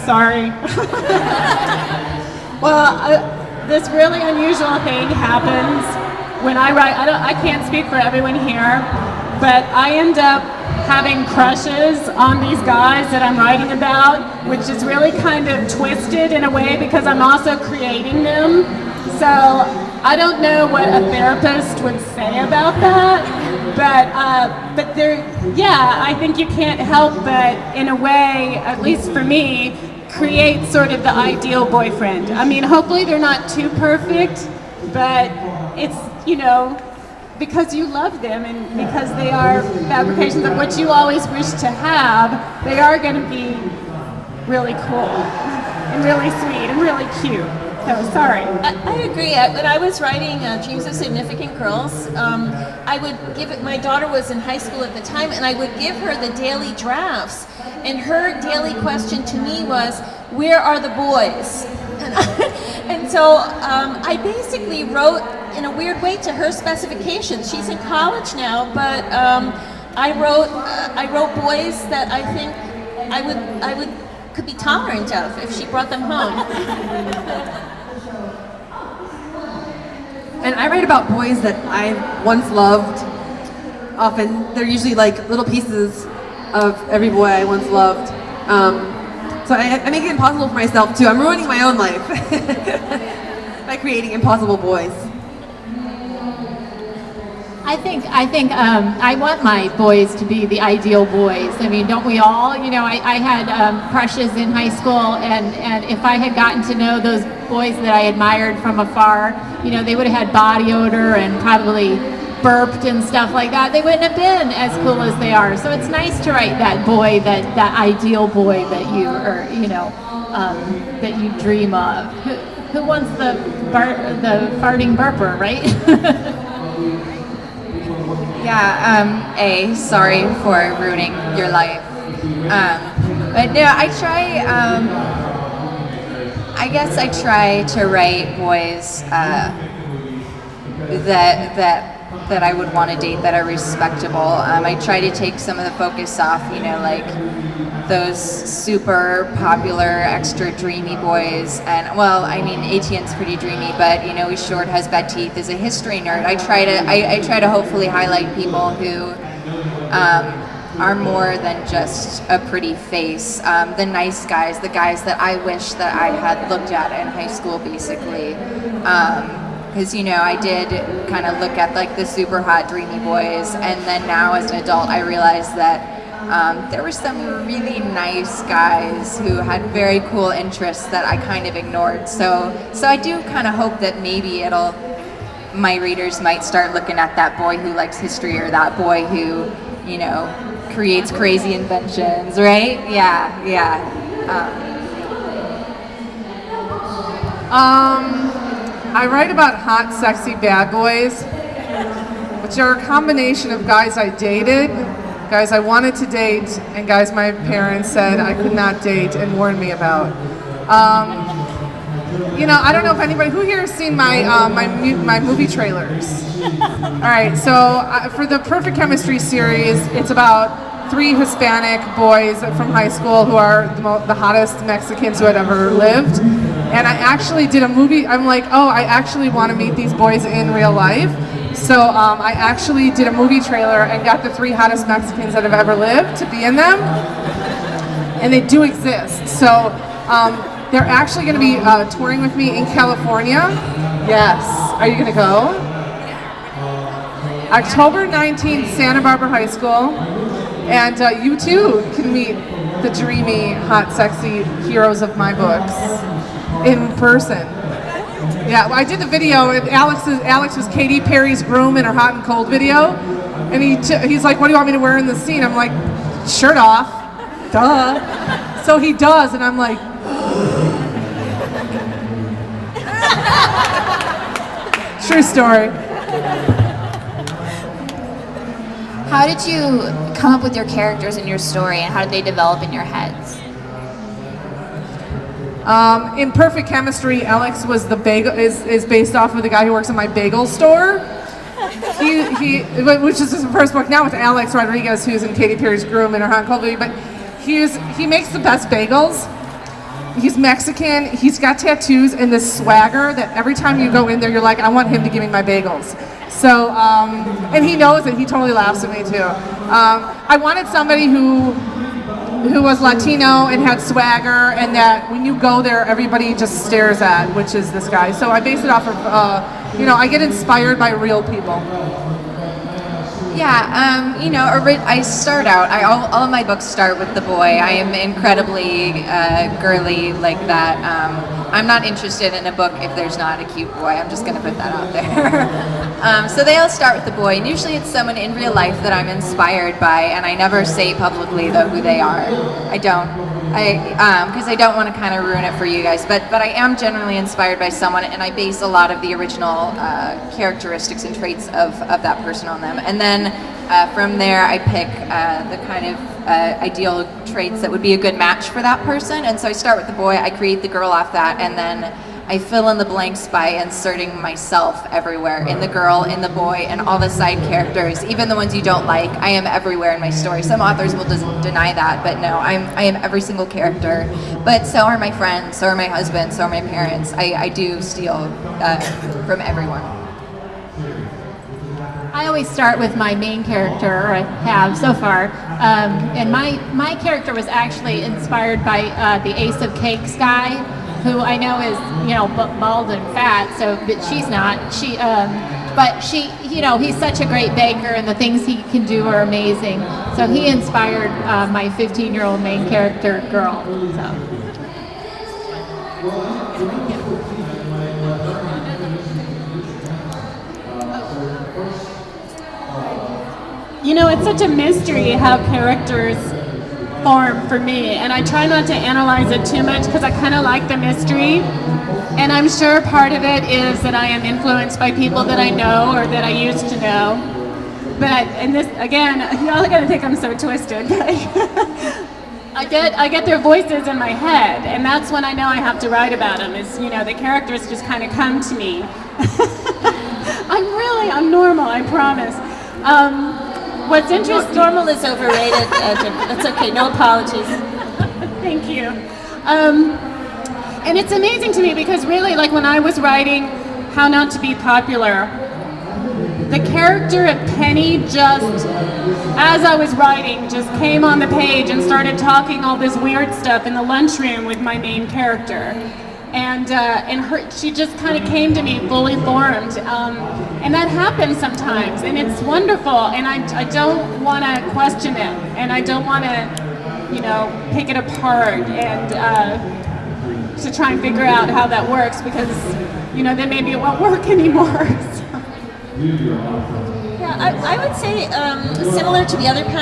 Sorry. Well, this really unusual thing happens when I write. I can't speak for everyone here, but I end up having crushes on these guys that I'm writing about, which is really kind of twisted in a way because I'm also creating them. So I don't know what a therapist would say about that, but there, yeah, I think you can't help but, in a way, at least for me, create sort of the ideal boyfriend. I mean, hopefully they're not too perfect, but it's, because you love them and because they are fabrications of what you always wish to have, they are going to be really cool and really sweet and really cute. So sorry. I agree. When I was writing Dreams of Significant Girls, I would give it, my daughter was in high school at the time, and I would give her the daily drafts. And her daily question to me was, where are the boys? And so I basically wrote, in a weird way, to her specifications. She's in college now, but I wrote boys that I think I would could be tolerant of if she brought them home. And I write about boys that I once loved. Often they're usually like little pieces of every boy I once loved. So I make it impossible for myself too. I'm ruining my own life by creating impossible boys. I think I want my boys to be the ideal boys. I mean, don't we all? I had crushes in high school, and if I had gotten to know those boys that I admired from afar, they would have had body odor and probably burped and stuff like that. They wouldn't have been as cool as they are. So it's nice to write that boy, that ideal boy that you that you dream of. Who wants the farting burper, right? Yeah, sorry for ruining your life. But no, I guess I try to write boys that I would want to date that are respectable. I try to take some of the focus off, like those super popular, extra dreamy boys. And well, I mean, Etienne's pretty dreamy, but Short has bad teeth, is a history nerd. I try to hopefully highlight people who are more than just a pretty face. The nice guys, the guys that I wish that I had looked at in high school, basically. Because I did kind of look at like the super hot dreamy boys, and then now as an adult I realized that there were some really nice guys who had very cool interests that I kind of ignored. So I do kind of hope that maybe my readers might start looking at that boy who likes history, or that boy who creates crazy inventions, right? Yeah. I write about hot, sexy bad boys, which are a combination of guys I dated, guys I wanted to date, and guys my parents said I could not date and warned me about. I don't know if anybody who here has seen my movie trailers. All right, so for the Perfect Chemistry series, it's about 3 Hispanic boys from high school who are the hottest Mexicans who had ever lived. And I actually did a movie. I'm like, I actually want to meet these boys in real life. So I actually did a movie trailer and got the 3 hottest Mexicans that have ever lived to be in them. And they do exist. So they're actually going to be touring with me in California. Yes. Are you going to go? October 19th, Santa Barbara High School. And you too can meet the dreamy, hot, sexy heroes of my books in person. Yeah, I did the video. Alex was Katy Perry's groom in her Hot and Cold video, and he's like, "What do you want me to wear in the scene?" I'm like, "Shirt off, duh." So he does, and I'm like, true story. How did you come up with your characters in your story, and how did they develop in your heads? In Perfect Chemistry, Alex was the bagel is based off of the guy who works in my bagel store. Which is his first book now with Alex Rodriguez, who's in Katy Perry's groom in her Hot and Cold video. But he makes the best bagels, He's Mexican. He's got tattoos and this swagger that every time you go in there, you're like, I want him to give me my bagels. So, and he knows it. He totally laughs at me too. I wanted somebody who was Latino and had swagger, and that when you go there, everybody just stares at, which is this guy. So I base it off of, I get inspired by real people. Yeah, I start out, all of my books start with the boy. I am incredibly girly like that. I'm not interested in a book if there's not a cute boy. I'm just going to put that out there. So they all start with the boy, and usually it's someone in real life that I'm inspired by, and I never say publicly, though, who they are. I don't. Because I don't want to kind of ruin it for you guys, but I am generally inspired by someone, and I base a lot of the original characteristics and traits of that person on them. And then from there, I pick the kind of ideal traits that would be a good match for that person. And so I start with the boy, I create the girl off that, and then I fill in the blanks by inserting myself everywhere, in the girl, in the boy, and all the side characters, even the ones you don't like. I am everywhere in my story. Some authors will deny that, but no, I am every single character. But so are my friends, so are my husband, so are my parents. I do steal from everyone. I always start with my main character, or I have so far, and my character was actually inspired by the Ace of Cakes guy, who I know is, bald and fat, but she's not. But he's such a great baker, and the things he can do are amazing. So he inspired my 15-year-old main character girl. So. It's such a mystery how characters form for me, and I try not to analyze it too much because I kind of like the mystery, and I'm sure part of it is that I am influenced by people that I know or that I used to know. But y'all are gonna think I'm so twisted, but I get their voices in my head, and that's when I know I have to write about them. The characters just kind of come to me. I'm normal, I promise. What's interesting? Normal is overrated. That's okay. No apologies. Thank you. And it's amazing to me because really, like when I was writing How Not to Be Popular, the character of Penny just, as I was writing, just came on the page and started talking all this weird stuff in the lunchroom with my main character. And she just kind of came to me fully formed, and that happens sometimes, and it's wonderful. And I don't want to question it, and I don't want to, pick it apart and to try and figure out how that works because, then maybe it won't work anymore. So. Yeah, I would say similar to the other panel.